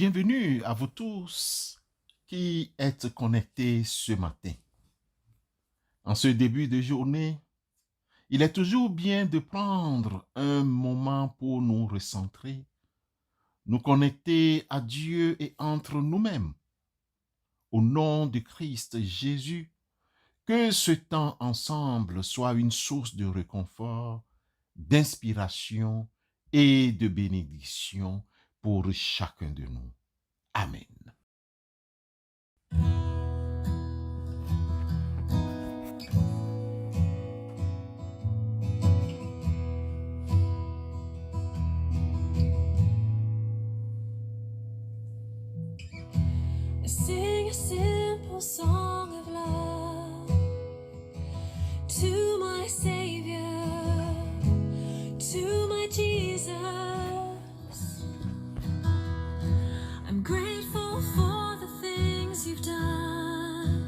Bienvenue à vous tous qui êtes connectés ce matin. En ce début de journée, il est toujours bien de prendre un moment pour nous recentrer, nous connecter à Dieu et entre nous-mêmes. Au nom de Christ Jésus, que ce temps ensemble soit une source de réconfort, d'inspiration et de bénédiction pour chacun de nous. Amen. Sing a simple song of love to my Savior, to my Jesus. I'm grateful for the things you've done,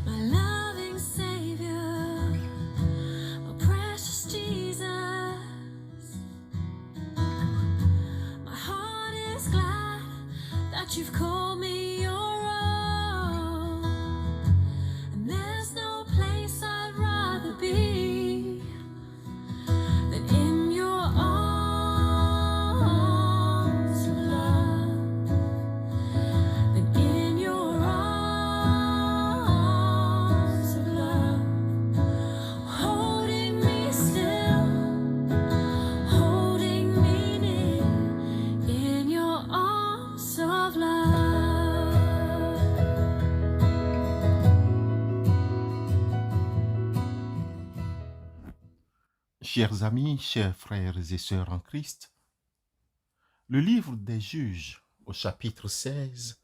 my loving Savior, oh precious Jesus. My heart is glad that you've called me your own, and there's no place I'd rather be than in your arms of love, than in your arms of love, holding me still, holding me near, in your arms of love. Chers amis, chers frères et sœurs en Christ, le livre des Juges au chapitre 16,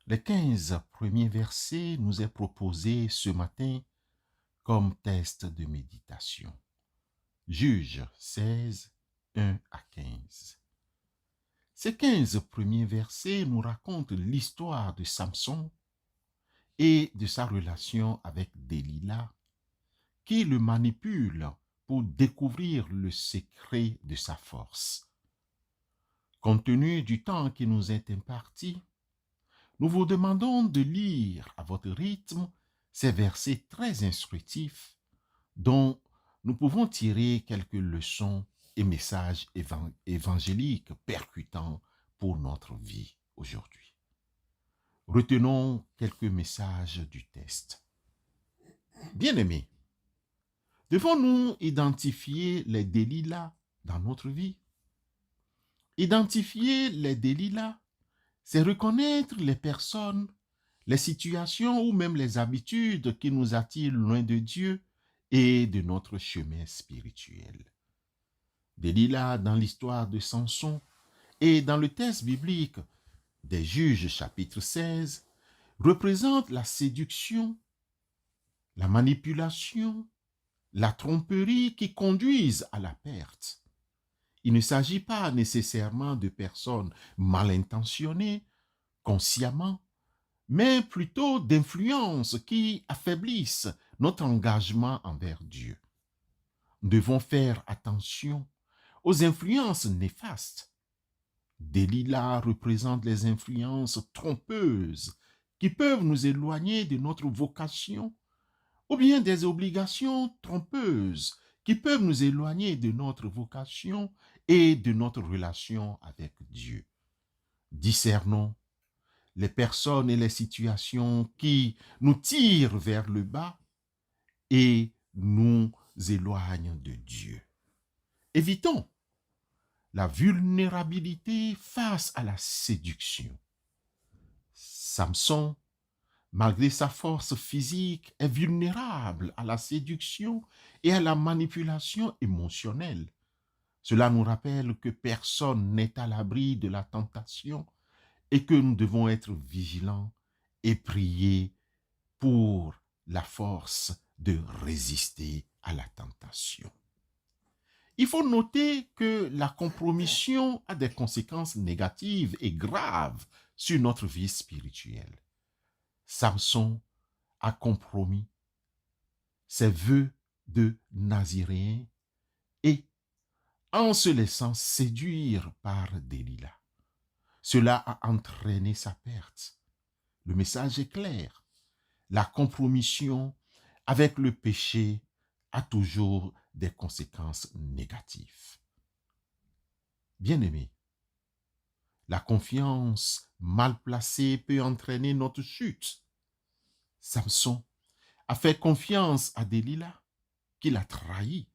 les 15 premiers versets nous est proposé ce matin comme test de méditation. Juges 16, 1 à 15. Ces 15 premiers versets nous racontent l'histoire de Samson et de sa relation avec Delilah, qui le manipule pour découvrir le secret de sa force. Compte tenu du temps qui nous est imparti, nous vous demandons de lire à votre rythme ces versets très instructifs dont nous pouvons tirer quelques leçons et messages évangéliques percutants pour notre vie aujourd'hui. Retenons quelques messages du test. Bien-aimés, devons-nous identifier les Delilah dans notre vie? Identifier les Delilah, c'est reconnaître les personnes, les situations ou même les habitudes qui nous attirent loin de Dieu et de notre chemin spirituel. Delilah dans l'histoire de Samson et dans le texte biblique des Juges chapitre 16 représente la séduction, la manipulation, la tromperie qui conduisent à la perte. Il ne s'agit pas nécessairement de personnes mal intentionnées, consciemment, mais plutôt d'influences qui affaiblissent notre engagement envers Dieu. Nous devons faire attention aux influences néfastes. Delilah représente les influences trompeuses qui peuvent nous éloigner de notre vocation, ou bien des obligations trompeuses qui peuvent nous éloigner de notre vocation et de notre relation avec Dieu. Discernons les personnes et les situations qui nous tirent vers le bas et nous éloignent de Dieu. Évitons la vulnérabilité face à la séduction. Samson, malgré sa force physique, est vulnérable à la séduction et à la manipulation émotionnelle. Cela nous rappelle que personne n'est à l'abri de la tentation et que nous devons être vigilants et prier pour la force de résister à la tentation. Il faut noter que la compromission a des conséquences négatives et graves sur notre vie spirituelle. Samson a compromis ses vœux de naziréen et en se laissant séduire par Delilah. Cela a entraîné sa perte. Le message est clair. La compromission avec le péché a toujours des conséquences négatives. Bien-aimé, la confiance mal placée peut entraîner notre chute. Samson a fait confiance à Delilah, qui l'a trahi.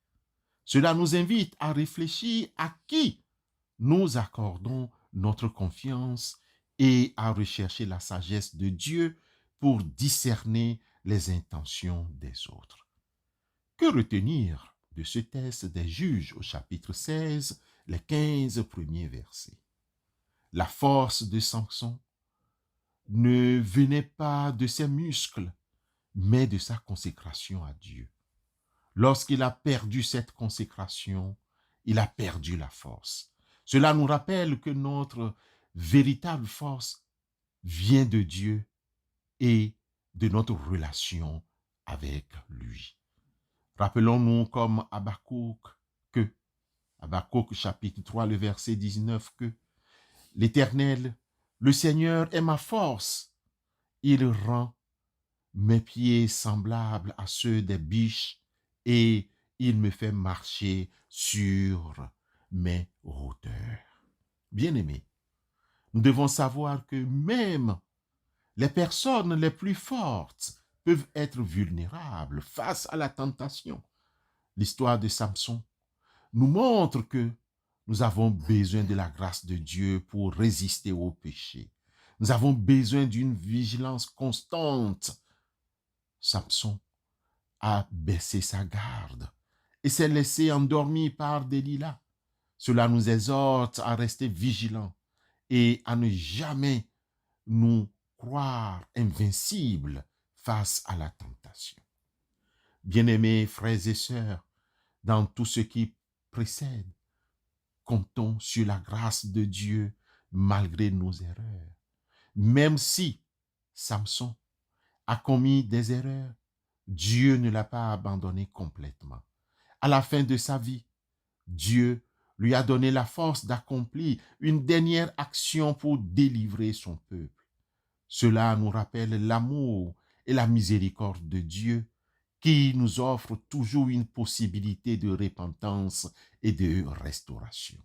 Cela nous invite à réfléchir à qui nous accordons notre confiance et à rechercher la sagesse de Dieu pour discerner les intentions des autres. Que retenir de ce texte des Juges au chapitre 16, les 15 premiers versets? La force de Samson ne venait pas de ses muscles, mais de sa consécration à Dieu. Lorsqu'il a perdu cette consécration, il a perdu la force. Cela nous rappelle que notre véritable force vient de Dieu et de notre relation avec lui. Rappelons-nous comme Habakkuk chapitre 3, le verset 19, que l'Éternel, le Seigneur est ma force. Il rend mes pieds semblables à ceux des biches et il me fait marcher sur mes hauteurs. Bien-aimés, nous devons savoir que même les personnes les plus fortes peuvent être vulnérables face à la tentation. L'histoire de Samson nous montre que nous avons besoin de la grâce de Dieu pour résister au péché. Nous avons besoin d'une vigilance constante. Samson a baissé sa garde et s'est laissé endormir par Delilah. Cela nous exhorte à rester vigilants et à ne jamais nous croire invincibles face à la tentation. Bien-aimés frères et sœurs, dans tout ce qui précède, comptons sur la grâce de Dieu malgré nos erreurs. Même si Samson a commis des erreurs, Dieu ne l'a pas abandonné complètement. À la fin de sa vie, Dieu lui a donné la force d'accomplir une dernière action pour délivrer son peuple. Cela nous rappelle l'amour et la miséricorde de Dieu qui nous offre toujours une possibilité de repentance et de restauration.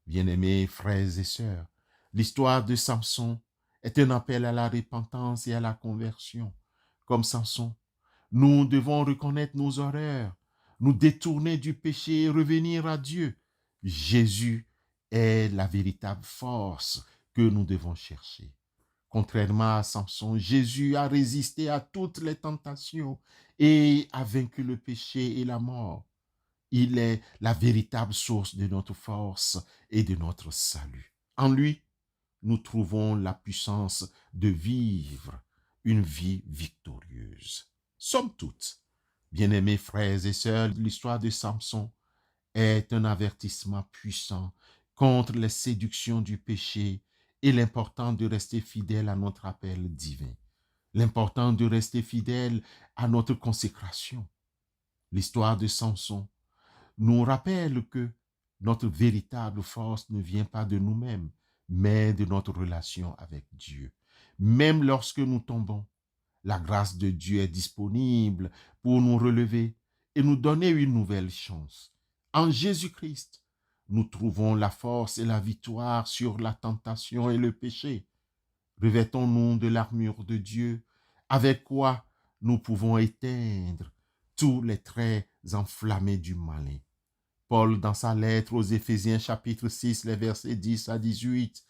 Bien-aimés frères et sœurs, l'histoire de Samson est un appel à la repentance et à la conversion. Comme Samson, nous devons reconnaître nos erreurs, nous détourner du péché et revenir à Dieu. Jésus est la véritable force que nous devons chercher. Contrairement à Samson, Jésus a résisté à toutes les tentations et a vaincu le péché et la mort. Il est la véritable source de notre force et de notre salut. En lui, nous trouvons la puissance de vivre une vie victorieuse. Somme toute, bien-aimés frères et sœurs, l'histoire de Samson est un avertissement puissant contre les séductions du péché et l'important de rester fidèle à notre appel divin, l'important de rester fidèle à notre consécration. L'histoire de Samson nous rappelle que notre véritable force ne vient pas de nous-mêmes, mais de notre relation avec Dieu. Même lorsque nous tombons, la grâce de Dieu est disponible pour nous relever et nous donner une nouvelle chance. En Jésus-Christ, nous trouvons la force et la victoire sur la tentation et le péché. Revêtons-nous de l'armure de Dieu, avec quoi nous pouvons éteindre tous les traits enflammés du malin. Paul, dans sa lettre aux Éphésiens chapitre 6, les versets 10 à 18,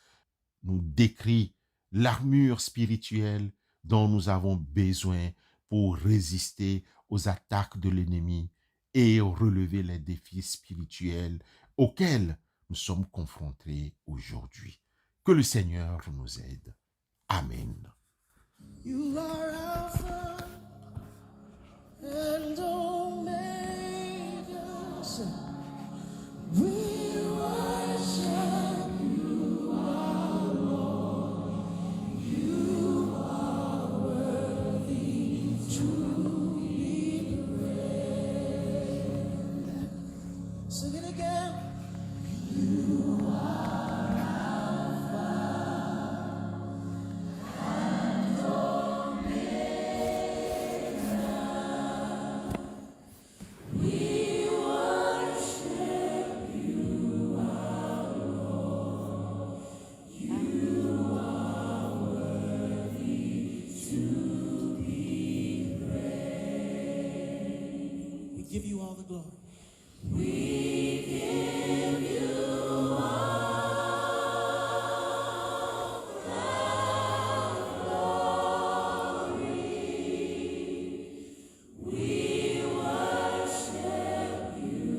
nous décrit l'armure spirituelle dont nous avons besoin pour résister aux attaques de l'ennemi et relever les défis spirituels auxquels nous sommes confrontés aujourd'hui. Que le Seigneur nous aide. Amen. You are Alpha and Omega. We worship you, our Lord. You are worthy to be praised. Sing it again. You are Alpha give you all the glory. We give you all the glory. We worship you.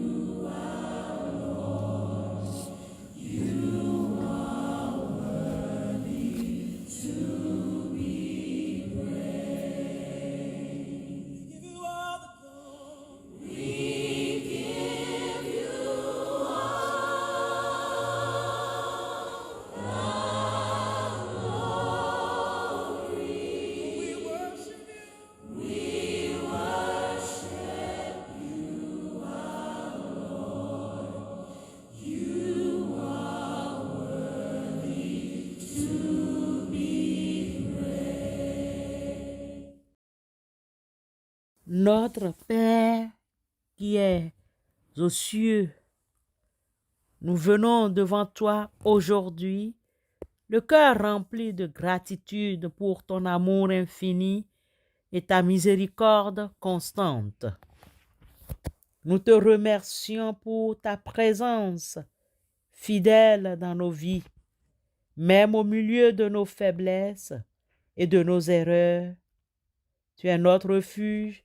Notre Père qui es aux cieux, nous venons devant toi aujourd'hui, le cœur rempli de gratitude pour ton amour infini et ta miséricorde constante. Nous te remercions pour ta présence fidèle dans nos vies, même au milieu de nos faiblesses et de nos erreurs. Tu es notre refuge,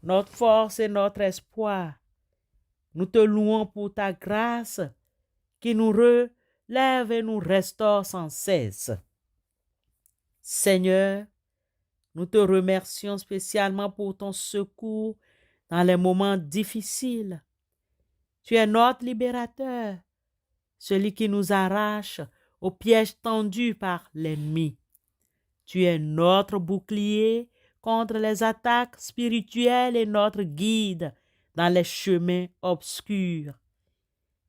notre force et notre espoir. Nous te louons pour ta grâce qui nous relève et nous restaure sans cesse. Seigneur, nous te remercions spécialement pour ton secours dans les moments difficiles. Tu es notre libérateur, celui qui nous arrache au piège tendu par l'ennemi. Tu es notre bouclier contre les attaques spirituelles et notre guide dans les chemins obscurs.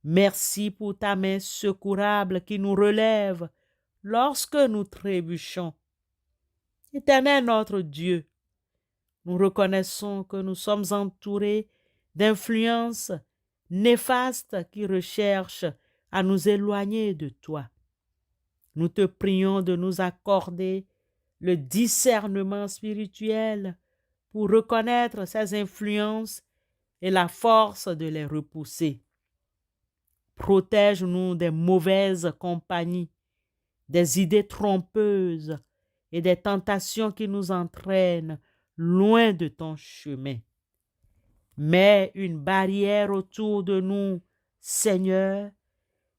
Merci pour ta main secourable qui nous relève lorsque nous trébuchons. Éternel notre Dieu, nous reconnaissons que nous sommes entourés d'influences néfastes qui recherchent à nous éloigner de toi. Nous te prions de nous accorder le discernement spirituel pour reconnaître ces influences et la force de les repousser. Protège-nous des mauvaises compagnies, des idées trompeuses et des tentations qui nous entraînent loin de ton chemin. Mets une barrière autour de nous, Seigneur,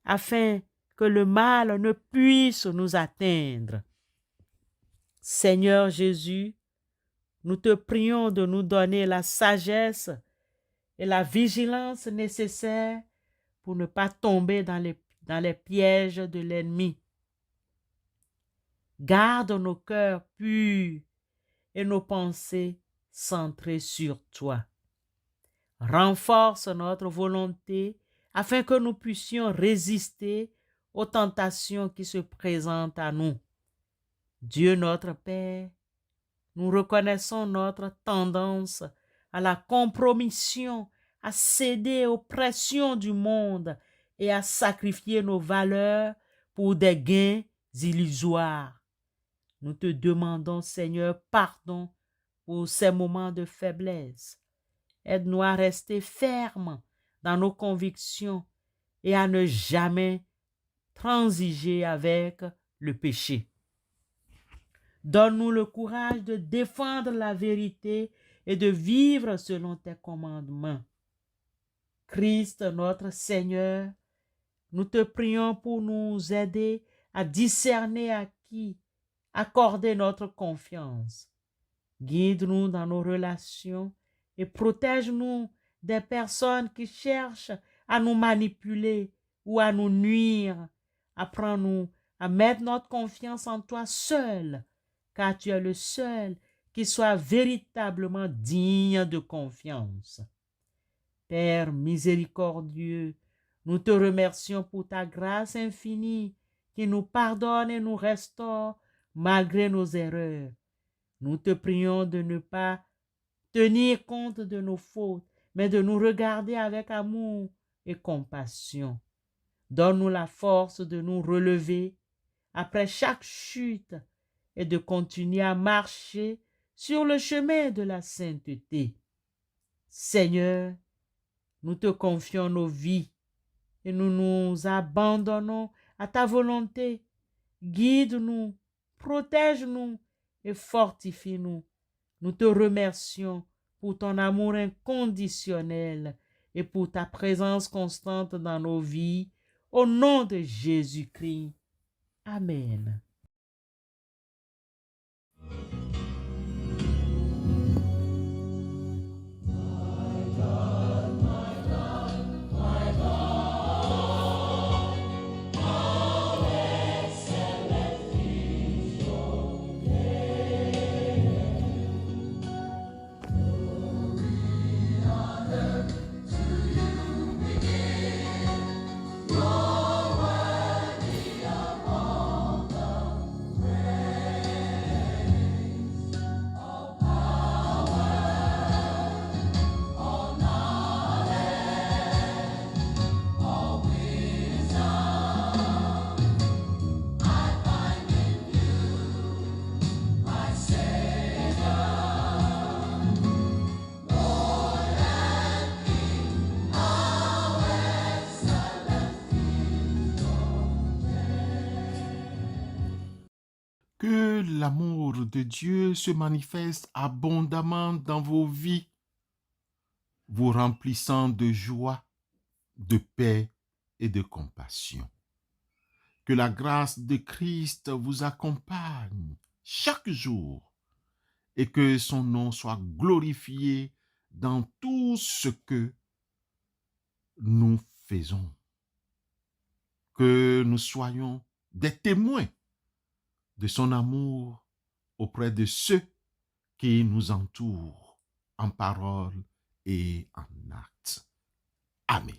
afin que le mal ne puisse nous atteindre. Seigneur Jésus, nous te prions de nous donner la sagesse et la vigilance nécessaires pour ne pas tomber dans les pièges de l'ennemi. Garde nos cœurs purs et nos pensées centrées sur toi. Renforce notre volonté afin que nous puissions résister aux tentations qui se présentent à nous. Dieu notre Père, nous reconnaissons notre tendance à la compromission, à céder aux pressions du monde et à sacrifier nos valeurs pour des gains illusoires. Nous te demandons, Seigneur, pardon pour ces moments de faiblesse. Aide-nous à rester fermes dans nos convictions et à ne jamais transiger avec le péché. Donne-nous le courage de défendre la vérité et de vivre selon tes commandements. Christ, notre Seigneur, nous te prions pour nous aider à discerner à qui accorder notre confiance. Guide-nous dans nos relations et protège-nous des personnes qui cherchent à nous manipuler ou à nous nuire. Apprends-nous à mettre notre confiance en toi seul, car tu es le seul qui soit véritablement digne de confiance. Père miséricordieux, nous te remercions pour ta grâce infinie qui nous pardonne et nous restaure malgré nos erreurs. Nous te prions de ne pas tenir compte de nos fautes, mais de nous regarder avec amour et compassion. Donne-nous la force de nous relever après chaque chute et de continuer à marcher sur le chemin de la sainteté. Seigneur, nous te confions nos vies et nous nous abandonnons à ta volonté. Guide-nous, protège-nous et fortifie-nous. Nous te remercions pour ton amour inconditionnel et pour ta présence constante dans nos vies. Au nom de Jésus-Christ. Amen. Que l'amour de Dieu se manifeste abondamment dans vos vies, vous remplissant de joie, de paix et de compassion. Que la grâce de Christ vous accompagne chaque jour et que son nom soit glorifié dans tout ce que nous faisons. Que nous soyons des témoins de son amour auprès de ceux qui nous entourent en parole et en acte. Amen.